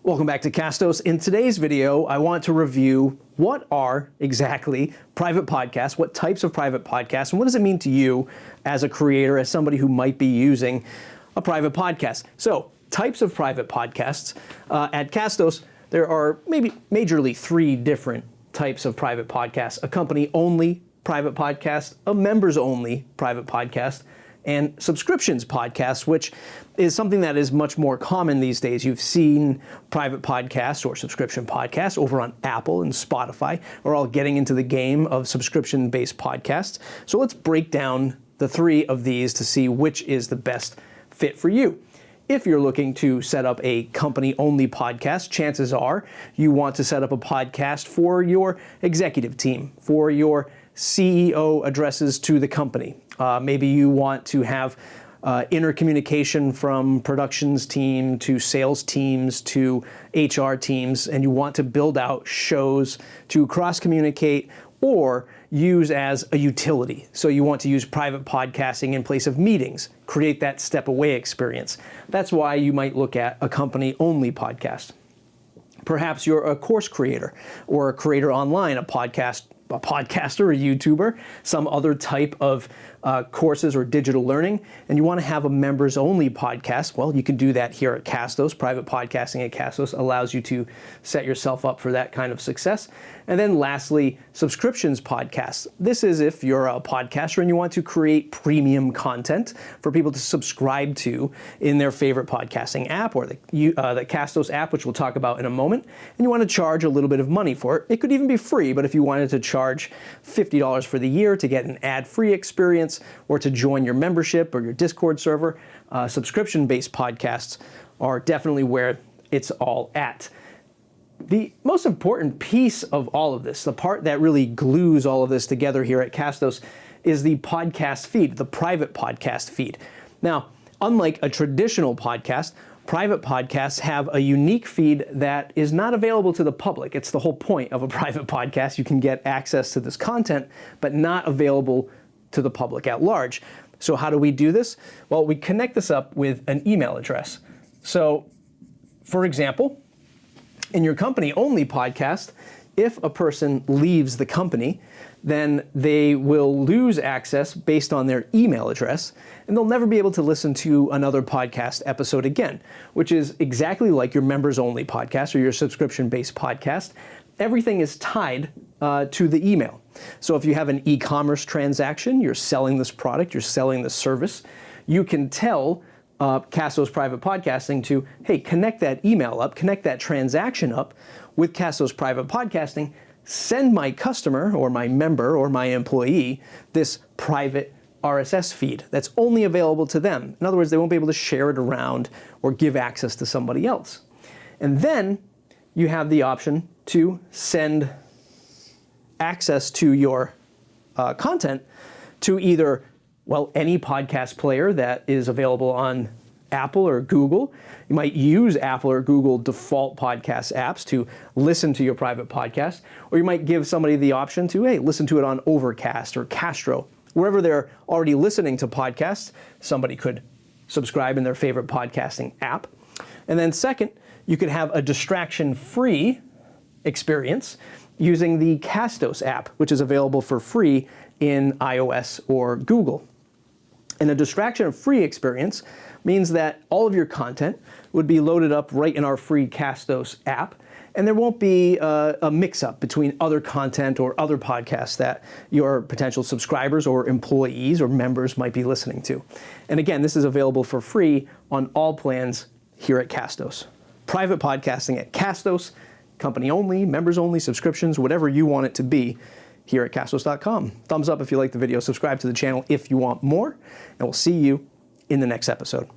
Welcome back to Castos. In today's video, I want to review what are exactly private podcasts, what types of private podcasts, and what does it mean to you as a creator, as somebody who might be using a private podcast. So, types of private podcasts. At Castos, there are majorly three different types of private podcasts: a company-only private podcast, a members-only private podcast, and subscriptions podcasts, which is something that is much more common these days. You've seen private podcasts or subscription podcasts over on Apple and Spotify are all getting into the game of subscription-based podcasts. So let's break down the three of these to see which is the best fit for you. If you're looking to set up a company-only podcast, chances are you want to set up a podcast for your executive team, for your CEO addresses to the company. Maybe you want to have intercommunication from productions team to sales teams to HR teams, and you want to build out shows to cross-communicate or use as a utility. So you want to use private podcasting in place of meetings, create that step-away experience. That's why you might look at a company-only podcast. Perhaps you're a course creator or a creator online, a podcaster, a YouTuber, some other type of courses or digital learning, and you want to have a members-only podcast. Well, you can do that here at Castos. Private podcasting at Castos allows you to set yourself up for that kind of success. And then lastly, subscriptions podcasts. This is if you're a podcaster and you want to create premium content for people to subscribe to in their favorite podcasting app or the Castos app, which we'll talk about in a moment, and you want to charge a little bit of money for it. It could even be free, but if you wanted to charge $50 for the year to get an ad-free experience or to join your membership or your Discord server, subscription-based podcasts are definitely where it's all at. The most important piece of all of this, the part that really glues all of this together here at Castos, is the podcast feed, the private podcast feed. Now, unlike a traditional podcast, private podcasts have a unique feed that is not available to the public. It's the whole point of a private podcast. You can get access to this content, but not available to the public at large. So how do we do this? Well, we connect this up with an email address. So, for example, in your company-only podcast, if a person leaves the company, then they will lose access based on their email address, and they'll never be able to listen to another podcast episode again, which is exactly like your members-only podcast or your subscription-based podcast. Everything is tied to the email. So if you have an e-commerce transaction, you're selling this product, you're selling this service, you can tell Castos Private Podcasting to, hey, connect that email up, connect that transaction up with Castos Private Podcasting, send my customer or my member or my employee this private RSS feed that's only available to them. In other words, they won't be able to share it around or give access to somebody else. And then you have the option to send access to your content to either, well, any podcast player that is available on Apple or Google. You might use Apple or Google default podcast apps to listen to your private podcast, or you might give somebody the option to, hey, listen to it on Overcast or Castro. Wherever they're already listening to podcasts, somebody could subscribe in their favorite podcasting app. And then second, you could have a distraction-free experience using the Castos app, which is available for free in iOS or Google. And a distraction-free experience means that all of your content would be loaded up right in our free Castos app, and there won't be a mix-up between other content or other podcasts that your potential subscribers or employees or members might be listening to. And again, this is available for free on all plans here at Castos. Private podcasting at Castos, company-only, members-only, subscriptions, whatever you want it to be, here at Castos.com. Thumbs up if you like the video, subscribe to the channel if you want more, and we'll see you in the next episode.